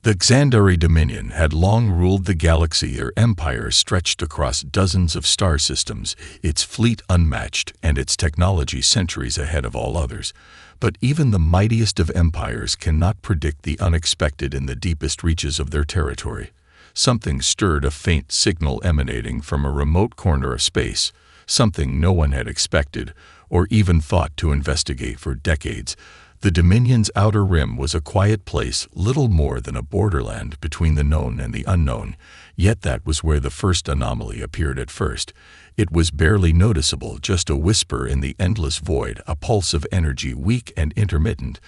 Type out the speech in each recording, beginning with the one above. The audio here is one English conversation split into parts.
The Xandari Dominion had long ruled the galaxy. Their empire stretched across dozens of star systems, its fleet unmatched and its technology centuries ahead of all others. But even the mightiest of empires cannot predict the unexpected in the deepest reaches of their territory. Something stirred a faint signal emanating from a remote corner of space, something no one had expected or even thought to investigate for decades. The Dominion's outer rim was a quiet place, little more than a borderland between the known and the unknown, yet that was where the first anomaly appeared at first. It was barely noticeable, just a whisper in the endless void, a pulse of energy weak and intermittent,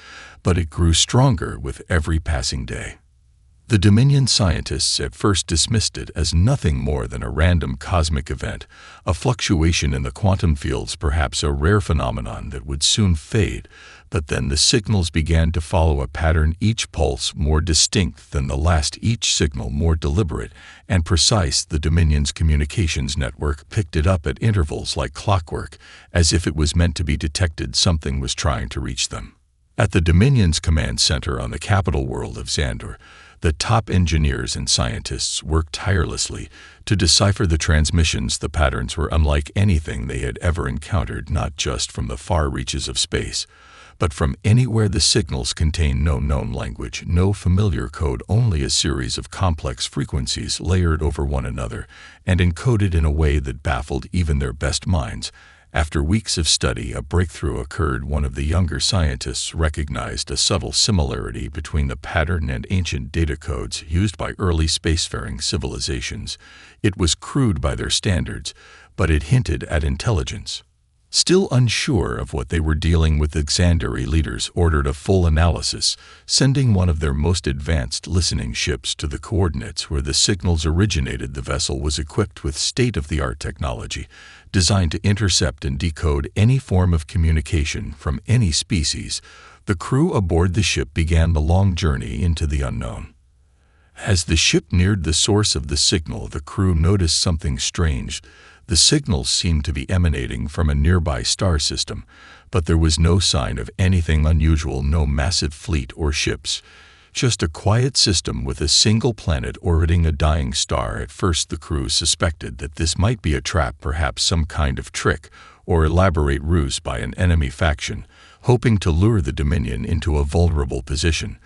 but it grew stronger with every passing day. The Dominion scientists at first dismissed it as nothing more than a random cosmic event, a fluctuation in the quantum fields, perhaps a rare phenomenon that would soon fade. But then the signals began to follow a pattern, each pulse more distinct than the last, each signal more deliberate and precise. The Dominion's communications network picked it up at intervals like clockwork, as if it was meant to be detected. Something was trying to reach them. At the Dominion's command center on the capital world of Xandor, the top engineers and scientists worked tirelessly to decipher the transmissions. The patterns were unlike anything they had ever encountered, not just from the far reaches of space, but from anywhere. The signals contained no known language, no familiar code, only a series of complex frequencies layered over one another and encoded in a way that baffled even their best minds. After weeks of study, a breakthrough occurred. One of the younger scientists recognized a subtle similarity between the pattern and ancient data codes used by early spacefaring civilizations. It was crude by their standards, but it hinted at intelligence. Still unsure of what they were dealing with, the Xandari leaders ordered a full analysis, sending one of their most advanced listening ships to the coordinates where the signals originated. The vessel was equipped with state-of-the-art technology, designed to intercept and decode any form of communication from any species. The crew aboard the ship began the long journey into the unknown. As the ship neared the source of the signal, the crew noticed something strange. The signals seemed to be emanating from a nearby star system, but there was no sign of anything unusual, no massive fleet or ships, just a quiet system with a single planet orbiting a dying star. At first, the crew suspected that this might be a trap, perhaps some kind of trick or elaborate ruse by an enemy faction, hoping to lure the Dominion into a vulnerable position.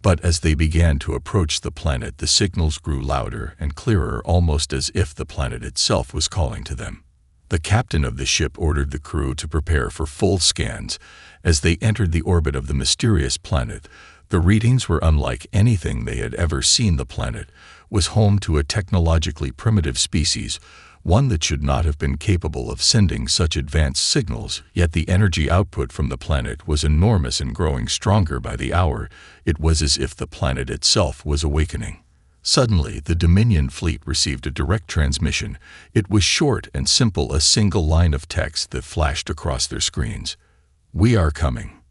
But as they began to approach the planet, the signals grew louder and clearer, almost as if the planet itself was calling to them. The captain of the ship ordered the crew to prepare for full scans. As they entered the orbit of the mysterious planet, the readings were unlike anything they had ever seen. The planet was home to a technologically primitive species, one that should not have been capable of sending such advanced signals, yet the energy output from the planet was enormous and growing stronger by the hour. It was as if the planet itself was awakening. Suddenly, the Dominion fleet received a direct transmission. It was short and simple, a single line of text that flashed across their screens. "We are coming."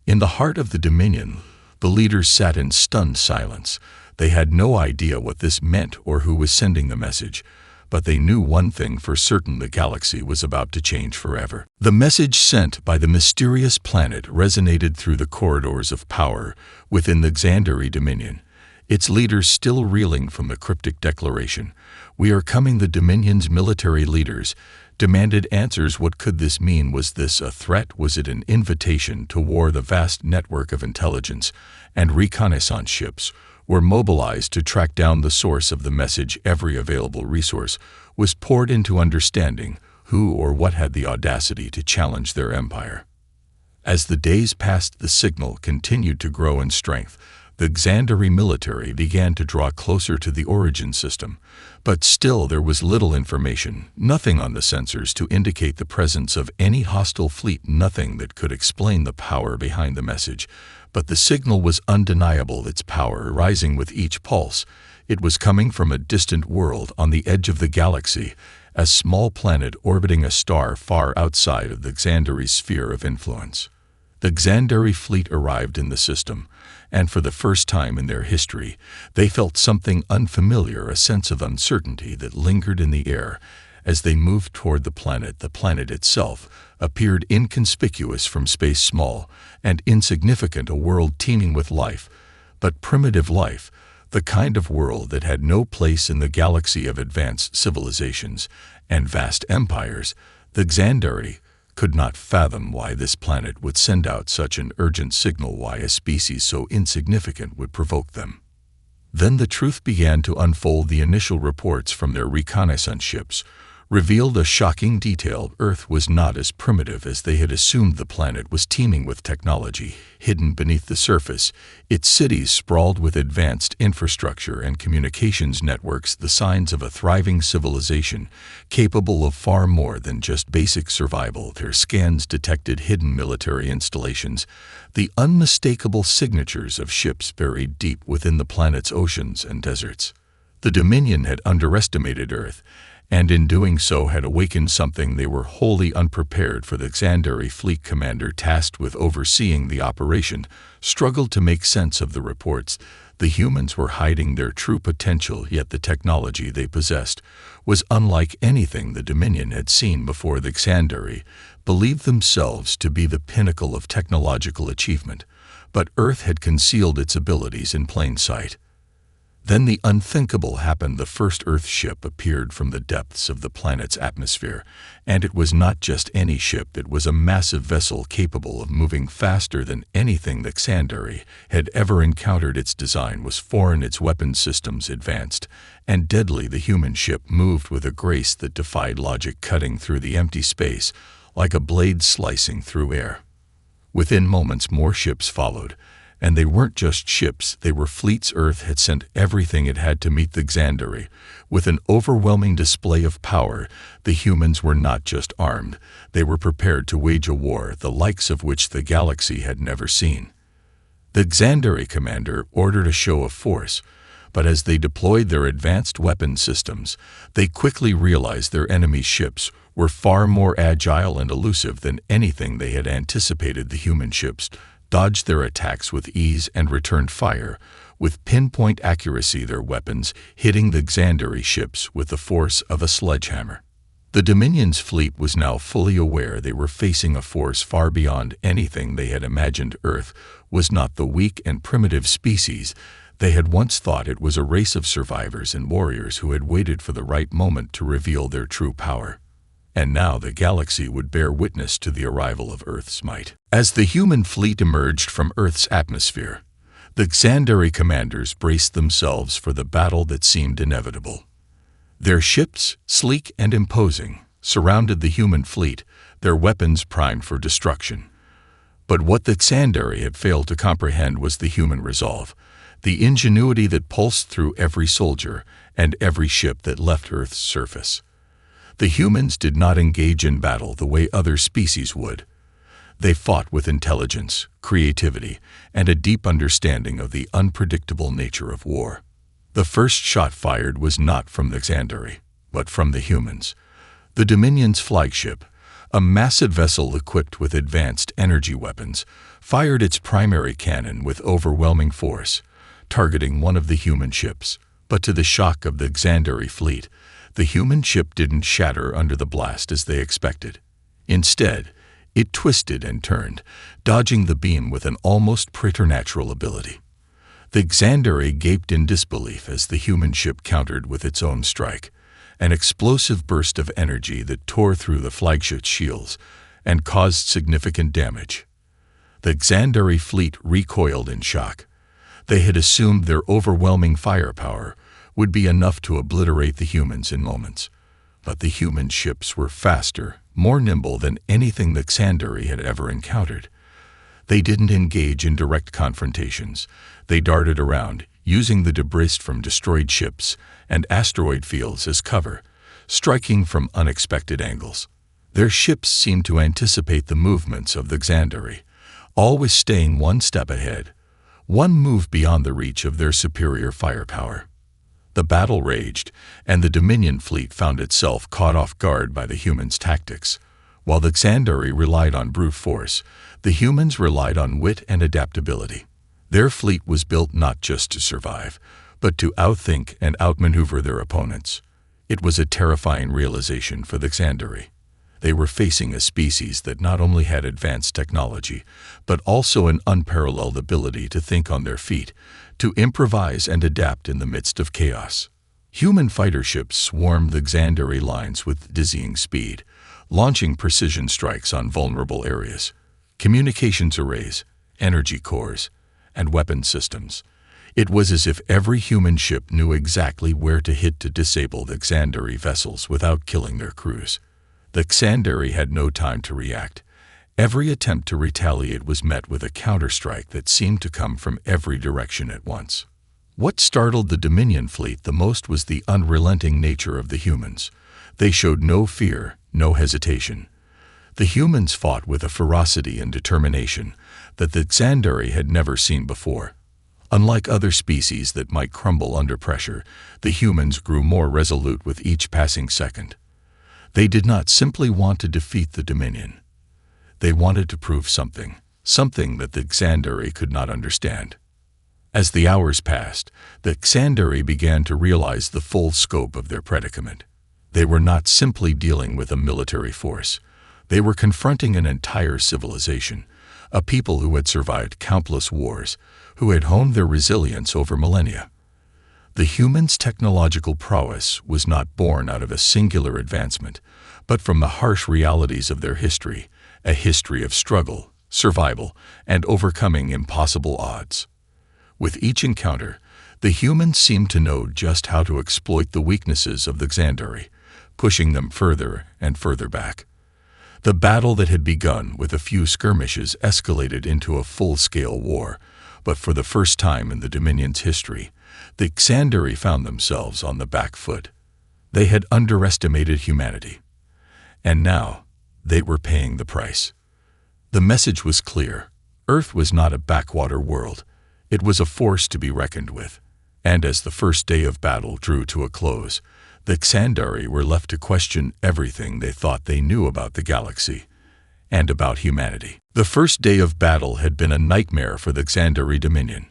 In the heart of the Dominion, the leaders sat in stunned silence. They had no idea what this meant or who was sending the message. But they knew one thing for certain: the galaxy was about to change forever. The message sent by the mysterious planet resonated through the corridors of power within the Xandari Dominion, its leaders still reeling from the cryptic declaration. "We are coming." The Dominion's military leaders demanded answers. What could this mean? Was this a threat? Was it an invitation to war? The vast network of intelligence and reconnaissance ships were mobilized to track down the source of the message. Every available resource was poured into understanding who or what had the audacity to challenge their empire. As the days passed, the signal continued to grow in strength. The Xandari military began to draw closer to the origin system, but still there was little information, nothing on the sensors to indicate the presence of any hostile fleet, nothing that could explain the power behind the message. But the signal was undeniable, its power rising with each pulse. It was coming from a distant world on the edge of the galaxy, a small planet orbiting a star far outside of the Xandari sphere of influence. The Xandari fleet arrived in the system, and for the first time in their history, they felt something unfamiliar, a sense of uncertainty that lingered in the air. As they moved toward the planet itself appeared inconspicuous from space, small and insignificant, a world teeming with life, but primitive life. the kind of world that had no place in the galaxy of advanced civilizations and vast empires. The Xandari could not fathom why this planet would send out such an urgent signal, why a species so insignificant would provoke them. Then the truth began to unfold. The initial reports from their reconnaissance ships revealed a shocking detail. Earth was not as primitive as they had assumed. The planet was teeming with technology hidden beneath the surface, its cities sprawled with advanced infrastructure and communications networks, the signs of a thriving civilization capable of far more than just basic survival. Their scans detected hidden military installations, the unmistakable signatures of ships buried deep within the planet's oceans and deserts. The Dominion had underestimated Earth, and in doing so had awakened something they were wholly unprepared for. The Xandari fleet commander tasked with overseeing the operation struggled to make sense of the reports. The humans were hiding their true potential, yet the technology they possessed was unlike anything the Dominion had seen before. The Xandari believed themselves to be the pinnacle of technological achievement, but Earth had concealed its abilities in plain sight. Then the unthinkable happened. The first Earth ship appeared from the depths of the planet's atmosphere, and it was not just any ship. It was a massive vessel capable of moving faster than anything the Xandari had ever encountered. Its design was foreign, its weapon systems advanced and deadly. The human ship moved with a grace that defied logic, cutting through the empty space like a blade slicing through air. Within moments, more ships followed. And they weren't just ships, they were fleets. Earth had sent everything it had to meet the Xandari. With an overwhelming display of power, the humans were not just armed, they were prepared to wage a war the likes of which the galaxy had never seen. The Xandari commander ordered a show of force, but as they deployed their advanced weapon systems, they quickly realized their enemy's ships were far more agile and elusive than anything they had anticipated. The human ships dodged their attacks with ease and returned fire with pinpoint accuracy, their weapons hitting the Xandari ships with the force of a sledgehammer. The Dominion's fleet was now fully aware they were facing a force far beyond anything they had imagined. Earth was not the weak and primitive species they had once thought. It was a race of survivors and warriors who had waited for the right moment to reveal their true power. And now the galaxy would bear witness to the arrival of Earth's might. As the human fleet emerged from Earth's atmosphere, the Xandari commanders braced themselves for the battle that seemed inevitable. Their ships, sleek and imposing, surrounded the human fleet, their weapons primed for destruction. But what the Xandari had failed to comprehend was the human resolve, the ingenuity that pulsed through every soldier and every ship that left Earth's surface. The humans did not engage in battle the way other species would. They fought with intelligence, creativity, and a deep understanding of the unpredictable nature of war. The first shot fired was not from the Xandari, but from the humans. The Dominion's flagship, a massive vessel equipped with advanced energy weapons, fired its primary cannon with overwhelming force, targeting one of the human ships. But to the shock of the Xandari fleet, the human ship didn't shatter under the blast as they expected. Instead, it twisted and turned, dodging the beam with an almost preternatural ability. The Xandari gaped in disbelief as the human ship countered with its own strike, an explosive burst of energy that tore through the flagship's shields and caused significant damage. The Xandari fleet recoiled in shock. They had assumed their overwhelming firepower would be enough to obliterate the humans in moments. But the human ships were faster, more nimble than anything the Xandari had ever encountered. They didn't engage in direct confrontations. They darted around, using the debris from destroyed ships and asteroid fields as cover, striking from unexpected angles. Their ships seemed to anticipate the movements of the Xandari, always staying one step ahead, one move beyond the reach of their superior firepower. The battle raged, and the Dominion fleet found itself caught off guard by the humans' tactics. While the Xandari relied on brute force, the humans relied on wit and adaptability. Their fleet was built not just to survive, but to outthink and outmaneuver their opponents. It was a terrifying realization for the Xandari. They were facing a species that not only had advanced technology, but also an unparalleled ability to think on their feet, to improvise and adapt in the midst of chaos. Human fighter ships swarmed the Xandari lines with dizzying speed, launching precision strikes on vulnerable areas. Communications arrays, energy cores, and weapon systems. It was as if every human ship knew exactly where to hit to disable the Xandari vessels without killing their crews. The Xandari had no time to react. Every attempt to retaliate was met with a counterstrike that seemed to come from every direction at once. What startled the Dominion fleet the most was the unrelenting nature of the humans. They showed no fear, no hesitation. The humans fought with a ferocity and determination that the Xandari had never seen before. Unlike other species that might crumble under pressure, the humans grew more resolute with each passing second. They did not simply want to defeat the Dominion. They wanted to prove something that the Xandari could not understand. As the hours passed, the Xandari began to realize the full scope of their predicament. They were not simply dealing with a military force. They were confronting an entire civilization, a people who had survived countless wars, who had honed their resilience over millennia. The humans' technological prowess was not born out of a singular advancement, but from the harsh realities of their history, a history of struggle, survival, and overcoming impossible odds. With each encounter, the humans seemed to know just how to exploit the weaknesses of the Xandari, pushing them further and further back. The battle that had begun with a few skirmishes escalated into a full-scale war, but for the first time in the Dominion's history, the Xandari found themselves on the back foot. They had underestimated humanity, and now they were paying the price. The message was clear. Earth was not a backwater world. It was a force to be reckoned with. And as the first day of battle drew to a close, the Xandari were left to question everything they thought they knew about the galaxy and about humanity. The first day of battle had been a nightmare for the Xandari Dominion.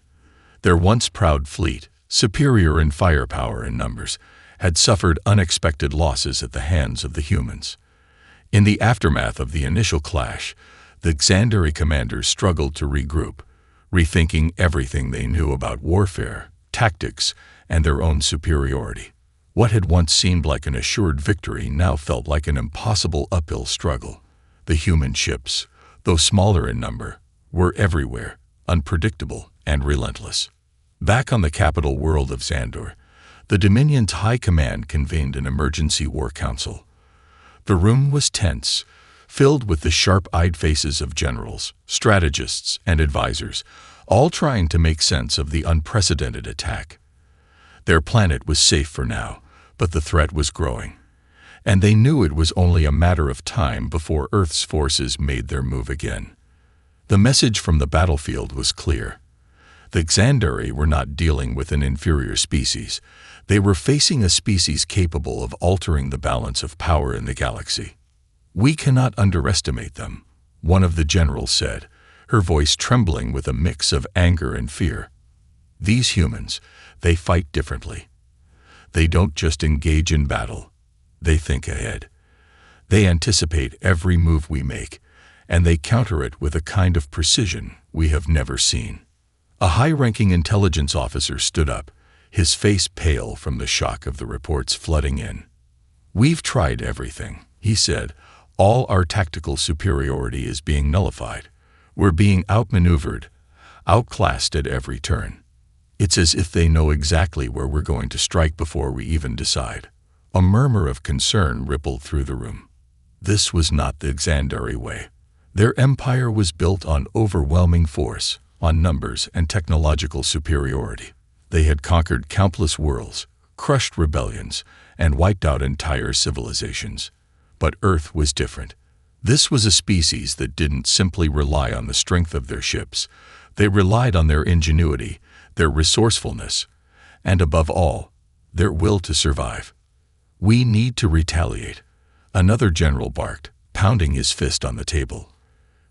Their once proud fleet, superior in firepower and numbers, had suffered unexpected losses at the hands of the humans. In the aftermath of the initial clash, the Xandari commanders struggled to regroup, rethinking everything they knew about warfare, tactics, and their own superiority. What had once seemed like an assured victory now felt like an impossible uphill struggle. The human ships, though smaller in number, were everywhere, unpredictable and relentless. Back on the capital world of Xandor, the Dominion's High Command convened an emergency war council. The room was tense, filled with the sharp-eyed faces of generals, strategists, and advisors, all trying to make sense of the unprecedented attack. Their planet was safe for now, but the threat was growing, and they knew it was only a matter of time before Earth's forces made their move again. The message from the battlefield was clear. The Xandari were not dealing with an inferior species. They were facing a species capable of altering the balance of power in the galaxy. "We cannot underestimate them," one of the generals said, her voice trembling with a mix of anger and fear. "These humans, they fight differently. They don't just engage in battle. They think ahead. They anticipate every move we make, and they counter it with a kind of precision we have never seen." A high-ranking intelligence officer stood up, his face pale from the shock of the reports flooding in. "We've tried everything," he said. "All our tactical superiority is being nullified. We're being outmaneuvered, outclassed at every turn. It's as if they know exactly where we're going to strike before we even decide." A murmur of concern rippled through the room. This was not the Xandari way. Their empire was built on overwhelming force, on numbers and technological superiority. They had conquered countless worlds, crushed rebellions, and wiped out entire civilizations. But Earth was different. This was a species that didn't simply rely on the strength of their ships. They relied on their ingenuity, their resourcefulness, and above all, their will to survive. "We need to retaliate," another general barked, pounding his fist on the table.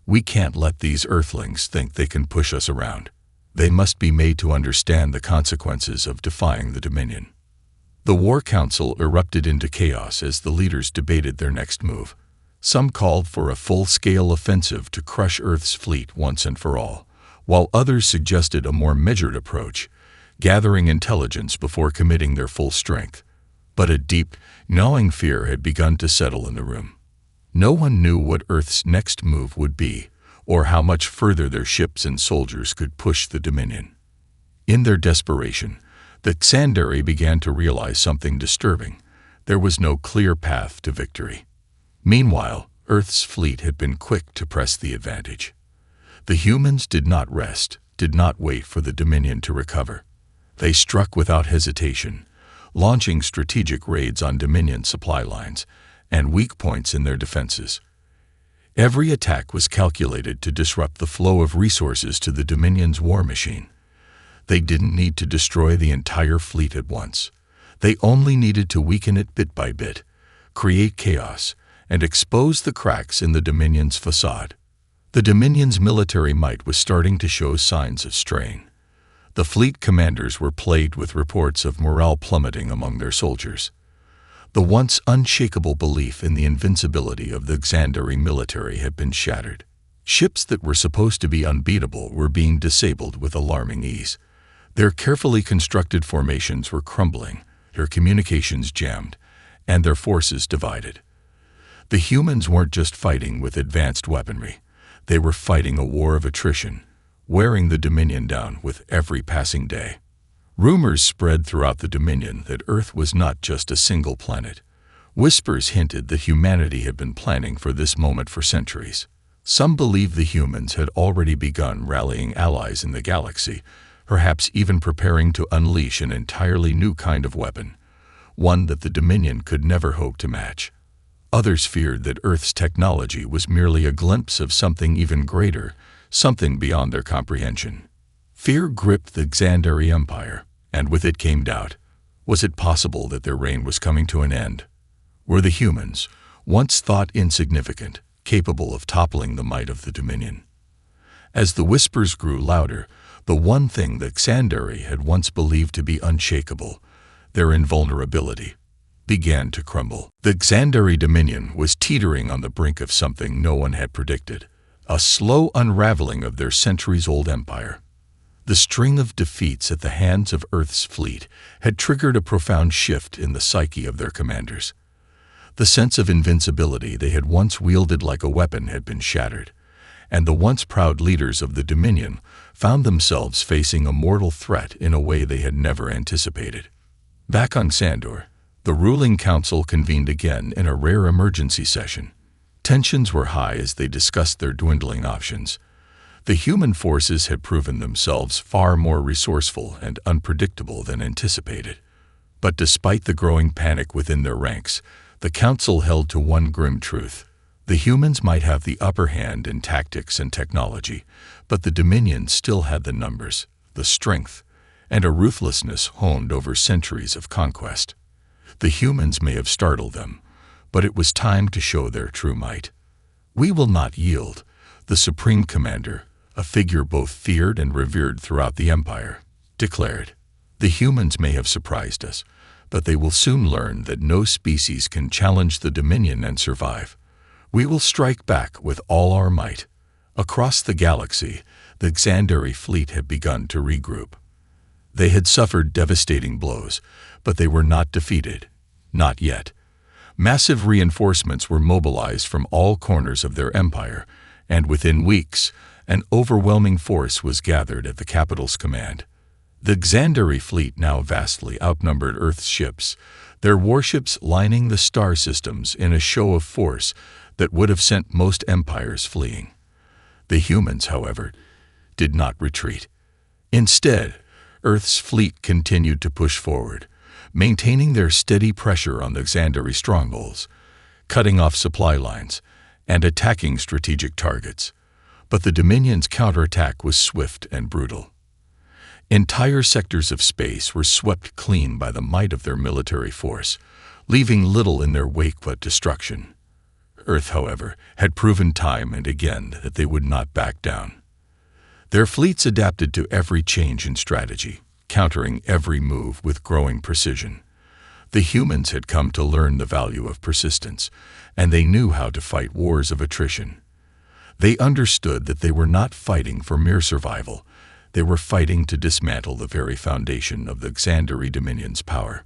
"We can't let these Earthlings think they can push us around. They must be made to understand the consequences of defying the Dominion." The War Council erupted into chaos as the leaders debated their next move. Some called for a full-scale offensive to crush Earth's fleet once and for all, while others suggested a more measured approach, gathering intelligence before committing their full strength. But a deep, gnawing fear had begun to settle in the room. No one knew what Earth's next move would be, or how much further their ships and soldiers could push the Dominion. In their desperation, the Xandari began to realize something disturbing. There was no clear path to victory. Meanwhile, Earth's fleet had been quick to press the advantage. The humans did not rest, did not wait for the Dominion to recover. They struck without hesitation, launching strategic raids on Dominion supply lines and weak points in their defenses. Every attack was calculated to disrupt the flow of resources to the Dominion's war machine. They didn't need to destroy the entire fleet at once. They only needed to weaken it bit by bit, create chaos, and expose the cracks in the Dominion's facade. The Dominion's military might was starting to show signs of strain. The fleet commanders were plagued with reports of morale plummeting among their soldiers. The once unshakable belief in the invincibility of the Xandari military had been shattered. Ships that were supposed to be unbeatable were being disabled with alarming ease. Their carefully constructed formations were crumbling, their communications jammed, and their forces divided. The humans weren't just fighting with advanced weaponry. They were fighting a war of attrition, wearing the Dominion down with every passing day. Rumors spread throughout the Dominion that Earth was not just a single planet. Whispers hinted that humanity had been planning for this moment for centuries. Some believed the humans had already begun rallying allies in the galaxy, perhaps even preparing to unleash an entirely new kind of weapon, one that the Dominion could never hope to match. Others feared that Earth's technology was merely a glimpse of something even greater, something beyond their comprehension. Fear gripped the Xandari Empire, and with it came doubt. Was it possible that their reign was coming to an end? Were the humans, once thought insignificant, capable of toppling the might of the Dominion? As the whispers grew louder, the one thing that Xandari had once believed to be unshakable, their invulnerability, began to crumble. The Xandari Dominion was teetering on the brink of something no one had predicted, a slow unraveling of their centuries-old empire. The string of defeats at the hands of Earth's fleet had triggered a profound shift in the psyche of their commanders. The sense of invincibility they had once wielded like a weapon had been shattered, and the once proud leaders of the Dominion found themselves facing a mortal threat in a way they had never anticipated. Back on Sandor, the ruling council convened again in a rare emergency session. Tensions were high as they discussed their dwindling options. The human forces had proven themselves far more resourceful and unpredictable than anticipated. But despite the growing panic within their ranks, the council held to one grim truth. The humans might have the upper hand in tactics and technology, but the Dominion still had the numbers, the strength, and a ruthlessness honed over centuries of conquest. The humans may have startled them, but it was time to show their true might. "We will not yield," the Supreme Commander, a figure both feared and revered throughout the Empire, declared. "The humans may have surprised us, but they will soon learn that no species can challenge the Dominion and survive. We will strike back with all our might." Across the galaxy, the Xandari fleet had begun to regroup. They had suffered devastating blows, but they were not defeated. Not yet. Massive reinforcements were mobilized from all corners of their empire, and within weeks, an overwhelming force was gathered at the capital's command. The Xandari fleet now vastly outnumbered Earth's ships, their warships lining the star systems in a show of force that would have sent most empires fleeing. The humans, however, did not retreat. Instead, Earth's fleet continued to push forward, maintaining their steady pressure on the Xandari strongholds, cutting off supply lines, and attacking strategic targets. But the Dominion's counterattack was swift and brutal. Entire sectors of space were swept clean by the might of their military force, leaving little in their wake but destruction. Earth, however, had proven time and again that they would not back down. Their fleets adapted to every change in strategy, countering every move with growing precision. The humans had come to learn the value of persistence, and they knew how to fight wars of attrition. They understood that they were not fighting for mere survival. They were fighting to dismantle the very foundation of the Xandari Dominion's power.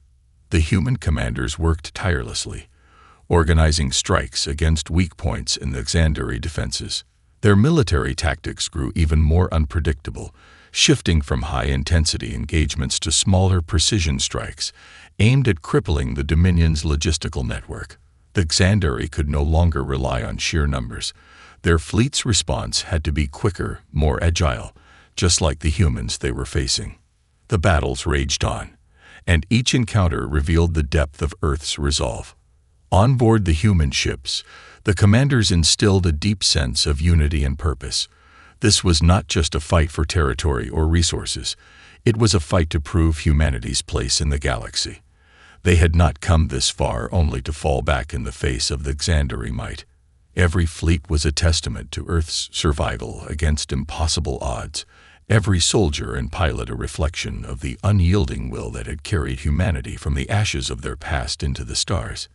The human commanders worked tirelessly, organizing strikes against weak points in the Xandari defenses. Their military tactics grew even more unpredictable, shifting from high-intensity engagements to smaller precision strikes, aimed at crippling the Dominion's logistical network. The Xandari could no longer rely on sheer numbers. Their fleet's response had to be quicker, more agile, just like the humans they were facing. The battles raged on, and each encounter revealed the depth of Earth's resolve. On board the human ships, the commanders instilled a deep sense of unity and purpose. This was not just a fight for territory or resources. It was a fight to prove humanity's place in the galaxy. They had not come this far only to fall back in the face of the Xandari might. Every fleet was a testament to Earth's survival against impossible odds. Every soldier and pilot a reflection of the unyielding will that had carried humanity from the ashes of their past into the stars.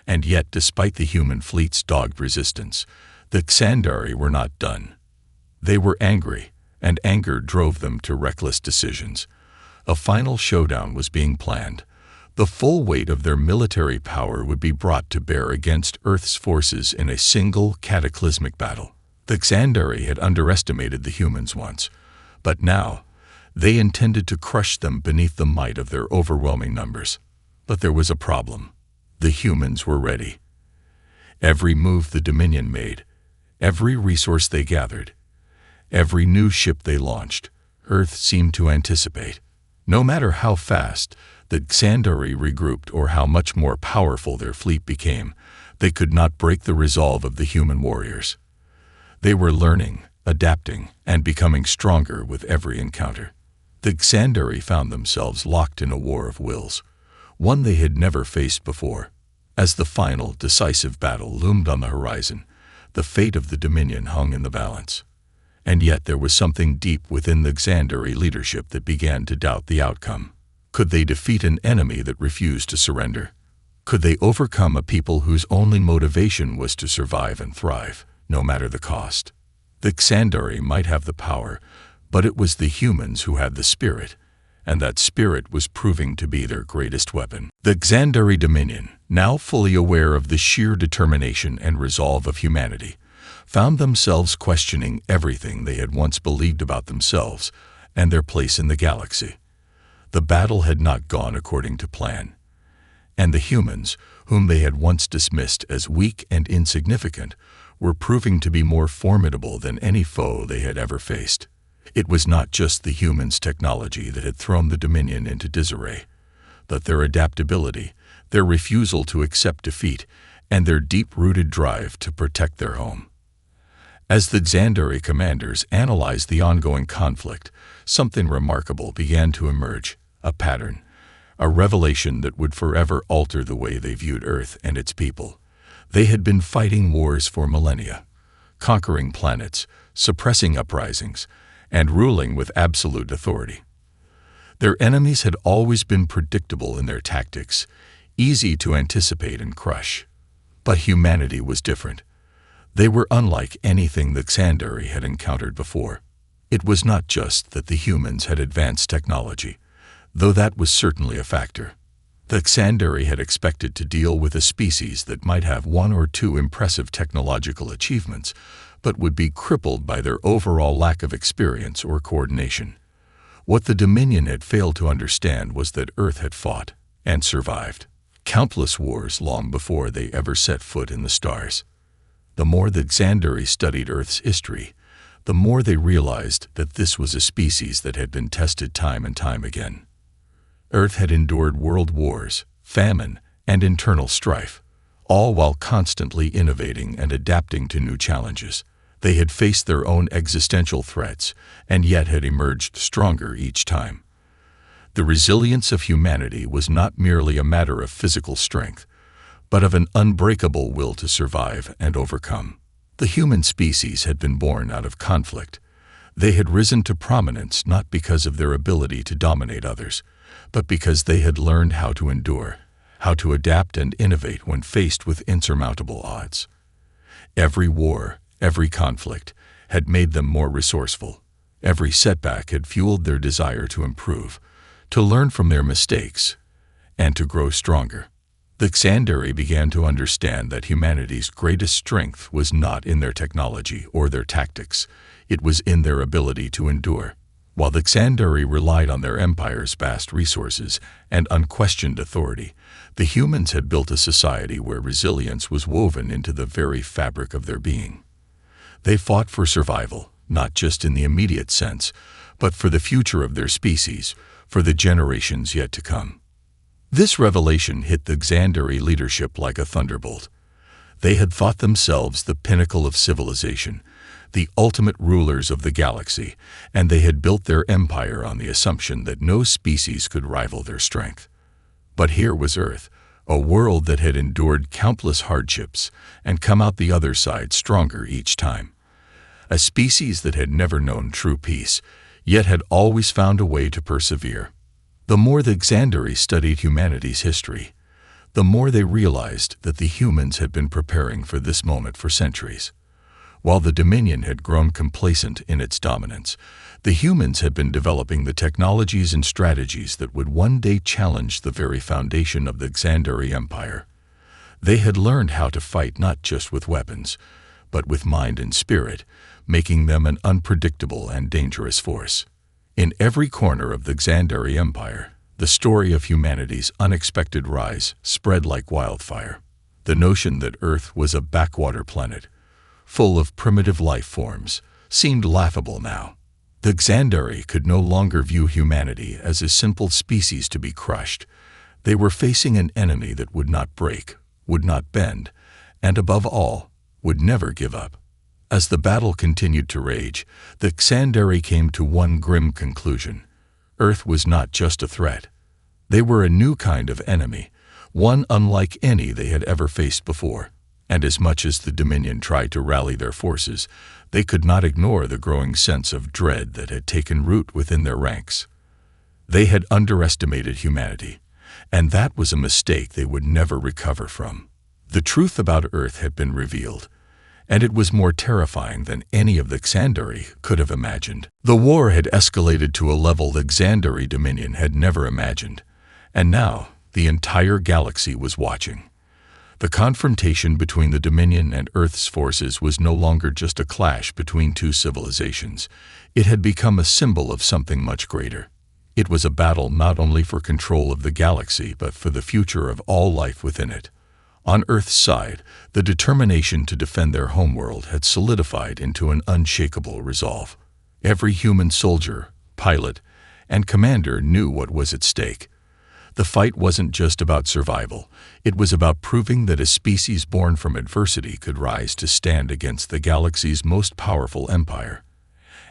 And yet, despite the human fleet's dogged resistance, the Xandari were not done. They were angry, and anger drove them to reckless decisions. A final showdown was being planned. The full weight of their military power would be brought to bear against Earth's forces in a single cataclysmic battle. The Xandari had underestimated the humans once, but now they intended to crush them beneath the might of their overwhelming numbers. But there was a problem. The humans were ready. Every move the Dominion made, every resource they gathered, every new ship they launched, Earth seemed to anticipate. No matter how fast the Xandari regrouped or how much more powerful their fleet became, they could not break the resolve of the human warriors. They were learning, adapting, and becoming stronger with every encounter. The Xandari found themselves locked in a war of wills, one they had never faced before. As the final, decisive battle loomed on the horizon, the fate of the Dominion hung in the balance. And yet there was something deep within the Xandari leadership that began to doubt the outcome. Could they defeat an enemy that refused to surrender? Could they overcome a people whose only motivation was to survive and thrive, no matter the cost? The Xandari might have the power, but it was the humans who had the spirit, and that spirit was proving to be their greatest weapon. The Xandari Dominion, now fully aware of the sheer determination and resolve of humanity, found themselves questioning everything they had once believed about themselves and their place in the galaxy. The battle had not gone according to plan, and the humans, whom they had once dismissed as weak and insignificant, were proving to be more formidable than any foe they had ever faced. It was not just the humans' technology that had thrown the Dominion into disarray, but their adaptability, their refusal to accept defeat, and their deep-rooted drive to protect their home. As the Xandari commanders analyzed the ongoing conflict, something remarkable began to emerge, a pattern, a revelation that would forever alter the way they viewed Earth and its people. They had been fighting wars for millennia, conquering planets, suppressing uprisings, and ruling with absolute authority. Their enemies had always been predictable in their tactics, easy to anticipate and crush. But humanity was different. They were unlike anything the Xandari had encountered before. It was not just that the humans had advanced technology, though that was certainly a factor. The Xandari had expected to deal with a species that might have one or two impressive technological achievements, but would be crippled by their overall lack of experience or coordination. What the Dominion had failed to understand was that Earth had fought and survived countless wars long before they ever set foot in the stars. The more the Xandari studied Earth's history, the more they realized that this was a species that had been tested time and time again. Earth had endured world wars, famine, and internal strife, all while constantly innovating and adapting to new challenges. They had faced their own existential threats, and yet had emerged stronger each time. The resilience of humanity was not merely a matter of physical strength, but of an unbreakable will to survive and overcome. The human species had been born out of conflict. They had risen to prominence not because of their ability to dominate others, but because they had learned how to endure, how to adapt and innovate when faced with insurmountable odds. Every war, every conflict, had made them more resourceful, Every setback had fueled their desire to improve, to learn from their mistakes, and to grow stronger. The Xandari began to understand that humanity's greatest strength was not in their technology or their tactics. It was in their ability to endure. While the Xandari relied on their empire's vast resources and unquestioned authority, the humans had built a society where resilience was woven into the very fabric of their being. They fought for survival, not just in the immediate sense, but for the future of their species, for the generations yet to come. This revelation hit the Xandari leadership like a thunderbolt. They had thought themselves the pinnacle of civilization, the ultimate rulers of the galaxy, and they had built their empire on the assumption that no species could rival their strength. But here was Earth, a world that had endured countless hardships and come out the other side stronger each time. A species that had never known true peace, yet had always found a way to persevere. The more the Xandari studied humanity's history, the more they realized that the humans had been preparing for this moment for centuries. While the Dominion had grown complacent in its dominance, the humans had been developing the technologies and strategies that would one day challenge the very foundation of the Xandari Empire. They had learned how to fight not just with weapons, but with mind and spirit, making them an unpredictable and dangerous force. In every corner of the Xandari Empire, the story of humanity's unexpected rise spread like wildfire. The notion that Earth was a backwater planet, full of primitive life forms, seemed laughable now. The Xandari could no longer view humanity as a simple species to be crushed. They were facing an enemy that would not break, would not bend, and above all, would never give up. As the battle continued to rage, the Xandari came to one grim conclusion. Earth was not just a threat. They were a new kind of enemy, one unlike any they had ever faced before. And as much as the Dominion tried to rally their forces, they could not ignore the growing sense of dread that had taken root within their ranks. They had underestimated humanity, and that was a mistake they would never recover from. The truth about Earth had been revealed, and it was more terrifying than any of the Xandari could have imagined. The war had escalated to a level the Xandari Dominion had never imagined, and now the entire galaxy was watching. The confrontation between the Dominion and Earth's forces was no longer just a clash between two civilizations. It had become a symbol of something much greater. It was a battle not only for control of the galaxy, but for the future of all life within it. On Earth's side, the determination to defend their homeworld had solidified into an unshakable resolve. Every human soldier, pilot, and commander knew what was at stake. The fight wasn't just about survival. It was about proving that a species born from adversity could rise to stand against the galaxy's most powerful empire.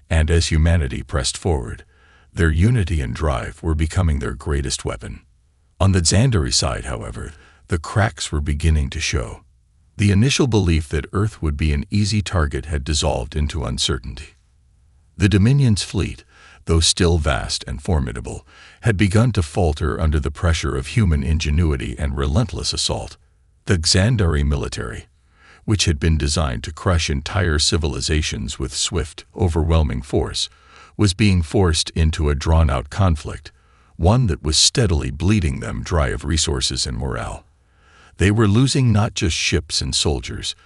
And as humanity pressed forward, their unity and drive were becoming their greatest weapon. On the Xandari side, however, the cracks were beginning to show. The initial belief that Earth would be an easy target had dissolved into uncertainty. The Dominion's fleet, though still vast and formidable, had begun to falter under the pressure of human ingenuity and relentless assault. The Xandari military, which had been designed to crush entire civilizations with swift, overwhelming force, was being forced into a drawn-out conflict, one that was steadily bleeding them dry of resources and morale. They were losing not just ships and soldiers,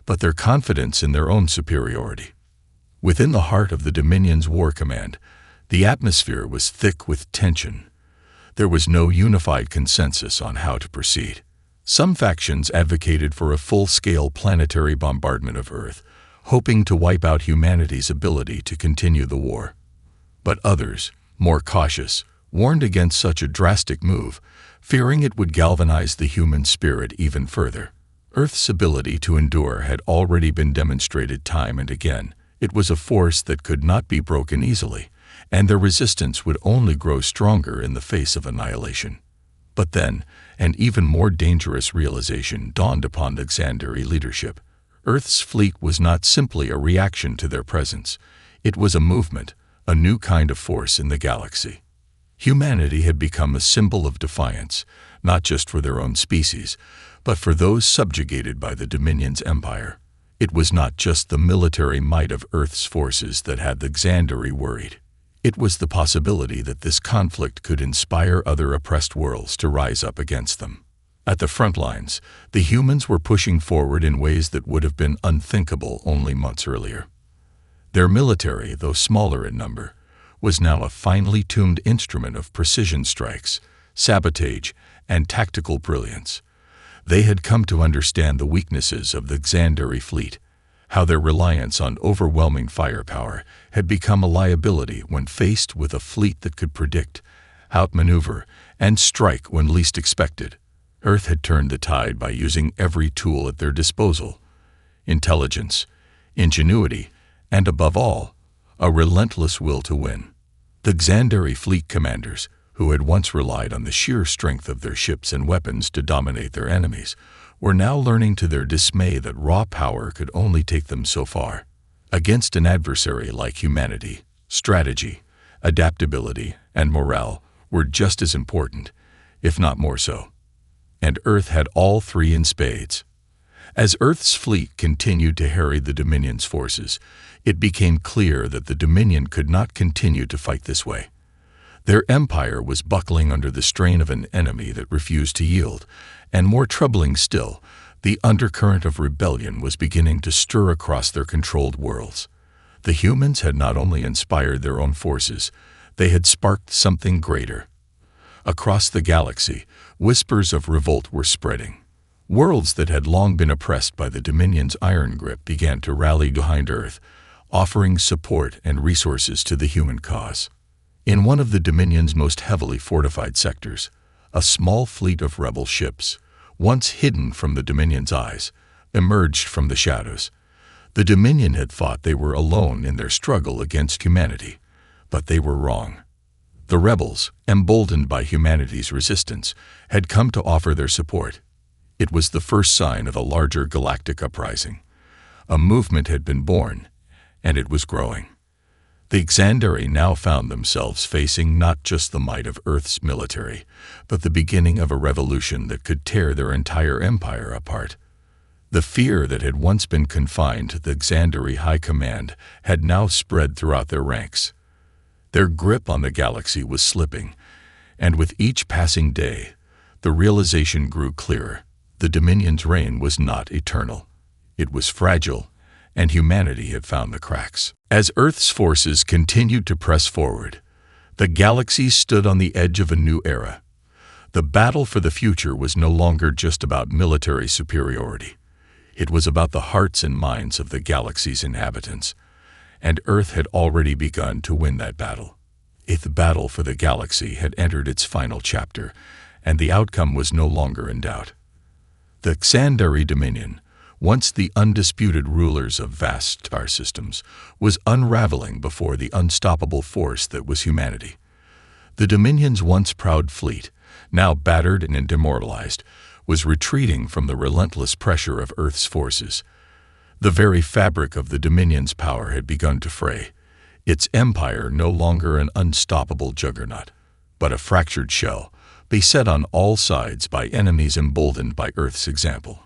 but their confidence in their own superiority. Within the heart of the Dominion's war command, the atmosphere was thick with tension. There was no unified consensus on how to proceed. Some factions advocated for a full-scale planetary bombardment of Earth, hoping to wipe out humanity's ability to continue the war. But others, more cautious, warned against such a drastic move, fearing it would galvanize the human spirit even further. Earth's ability to endure had already been demonstrated time and again. It was a force that could not be broken easily, and their resistance would only grow stronger in the face of annihilation. But then, an even more dangerous realization dawned upon the Xandari leadership. Earth's fleet was not simply a reaction to their presence. It was a movement, a new kind of force in the galaxy. Humanity had become a symbol of defiance, not just for their own species, but for those subjugated by the Dominion's empire. It was not just the military might of Earth's forces that had the Xandari worried. It was the possibility that this conflict could inspire other oppressed worlds to rise up against them. At the front lines, the humans were pushing forward in ways that would have been unthinkable only months earlier. Their military, though smaller in number, was now a finely tuned instrument of precision strikes, sabotage, and tactical brilliance. They had come to understand the weaknesses of the Xandari fleet, how their reliance on overwhelming firepower had become a liability when faced with a fleet that could predict, outmaneuver, and strike when least expected. Earth had turned the tide by using every tool at their disposal: intelligence, ingenuity, and above all, a relentless will to win. The Xandari fleet commanders, who had once relied on the sheer strength of their ships and weapons to dominate their enemies, were now learning to their dismay that raw power could only take them so far. Against an adversary like humanity, strategy, adaptability, and morale were just as important, if not more so. And Earth had all three in spades. As Earth's fleet continued to harry the Dominion's forces, it became clear that the Dominion could not continue to fight this way. Their empire was buckling under the strain of an enemy that refused to yield, and more troubling still, the undercurrent of rebellion was beginning to stir across their controlled worlds. The humans had not only inspired their own forces, they had sparked something greater. Across the galaxy, whispers of revolt were spreading. Worlds that had long been oppressed by the Dominion's iron grip began to rally behind Earth, offering support and resources to the human cause. In one of the Dominion's most heavily fortified sectors, a small fleet of rebel ships, once hidden from the Dominion's eyes, emerged from the shadows. The Dominion had thought they were alone in their struggle against humanity, but they were wrong. The rebels, emboldened by humanity's resistance, had come to offer their support. It was the first sign of a larger galactic uprising. A movement had been born, and it was growing. The Xandari now found themselves facing not just the might of Earth's military, but the beginning of a revolution that could tear their entire empire apart. The fear that had once been confined to the Xandari High Command had now spread throughout their ranks. Their grip on the galaxy was slipping, and with each passing day, the realization grew clearer. The Dominion's reign was not eternal. It was fragile, and humanity had found the cracks. As Earth's forces continued to press forward, the galaxy stood on the edge of a new era. The battle for the future was no longer just about military superiority. It was about the hearts and minds of the galaxy's inhabitants, and Earth had already begun to win that battle. The battle for the galaxy had entered its final chapter, and the outcome was no longer in doubt. The Xandari Dominion, once the undisputed rulers of vast star systems, was unraveling before the unstoppable force that was humanity. The Dominion's once proud fleet, now battered and demoralized, was retreating from the relentless pressure of Earth's forces. The very fabric of the Dominion's power had begun to fray, its empire no longer an unstoppable juggernaut, but a fractured shell, beset on all sides by enemies emboldened by Earth's example.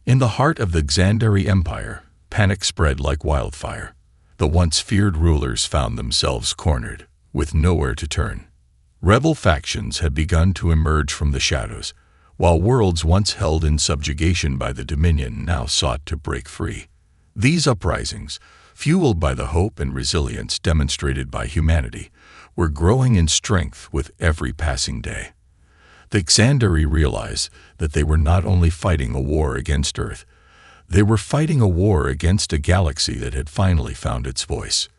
In the heart of the Xandari Empire, panic spread like wildfire. The once feared rulers found themselves cornered, with nowhere to turn. Rebel factions had begun to emerge from the shadows, while worlds once held in subjugation by the Dominion now sought to break free. These uprisings, fueled by the hope and resilience demonstrated by humanity, were growing in strength with every passing day. The Xandari realized that they were not only fighting a war against Earth, they were fighting a war against a galaxy that had finally found its voice.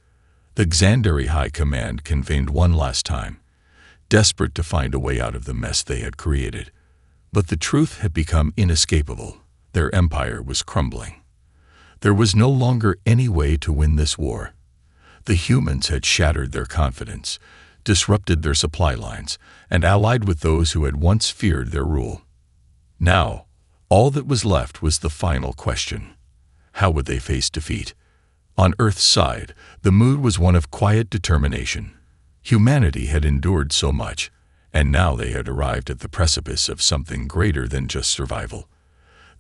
The Xandari High Command convened one last time, desperate to find a way out of the mess they had created. But the truth had become inescapable. Their empire was crumbling. There was no longer any way to win this war. The humans had shattered their confidence, disrupted their supply lines, and allied with those who had once feared their rule. Now, all that was left was the final question. How would they face defeat? On Earth's side, the mood was one of quiet determination. Humanity had endured so much, and now they had arrived at the precipice of something greater than just survival.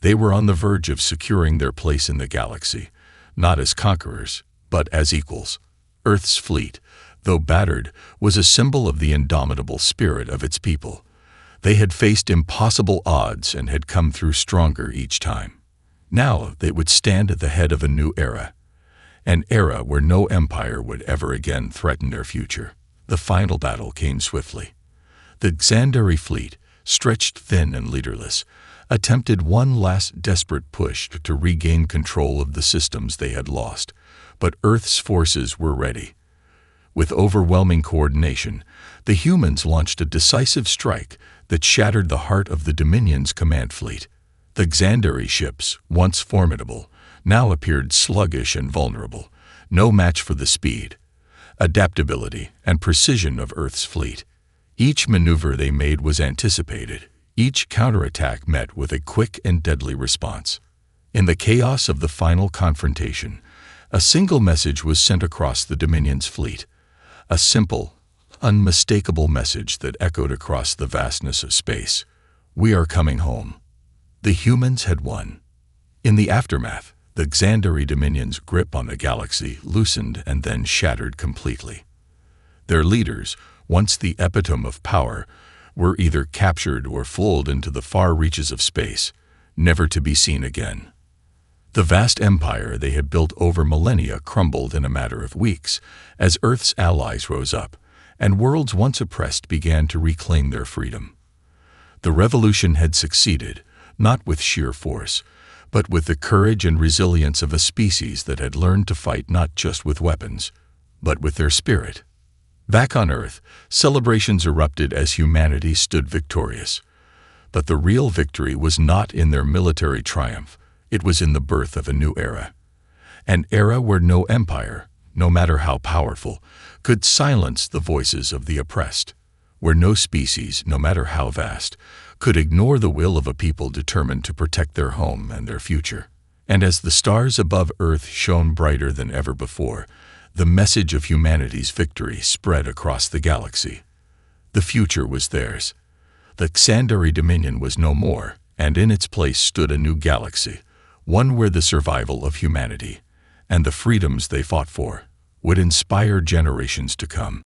They were on the verge of securing their place in the galaxy, not as conquerors, but as equals. Earth's fleet, though battered, was a symbol of the indomitable spirit of its people. They had faced impossible odds and had come through stronger each time. Now they would stand at the head of a new era, an era where no empire would ever again threaten their future. The final battle came swiftly. The Xandari fleet, stretched thin and leaderless, attempted one last desperate push to regain control of the systems they had lost, but Earth's forces were ready. With overwhelming coordination, the humans launched a decisive strike that shattered the heart of the Dominion's command fleet. The Xandari ships, once formidable, now appeared sluggish and vulnerable, no match for the speed, adaptability, and precision of Earth's fleet. Each maneuver they made was anticipated. Each counterattack met with a quick and deadly response. In the chaos of the final confrontation, a single message was sent across the Dominion's fleet. A simple, unmistakable message that echoed across the vastness of space. We are coming home. The humans had won. In the aftermath, the Xandari Dominion's grip on the galaxy loosened and then shattered completely. Their leaders, once the epitome of power, were either captured or fooled into the far reaches of space, never to be seen again. The vast empire they had built over millennia crumbled in a matter of weeks as Earth's allies rose up, and worlds once oppressed began to reclaim their freedom. The revolution had succeeded, not with sheer force, but with the courage and resilience of a species that had learned to fight not just with weapons, but with their spirit. Back on Earth, celebrations erupted as humanity stood victorious. But the real victory was not in their military triumph, it was in the birth of a new era. An era where no empire, no matter how powerful, could silence the voices of the oppressed, where no species, no matter how vast, could ignore the will of a people determined to protect their home and their future. And as the stars above Earth shone brighter than ever before, the message of humanity's victory spread across the galaxy. The future was theirs. The Xandari Dominion was no more, and in its place stood a new galaxy, one where the survival of humanity and the freedoms they fought for would inspire generations to come.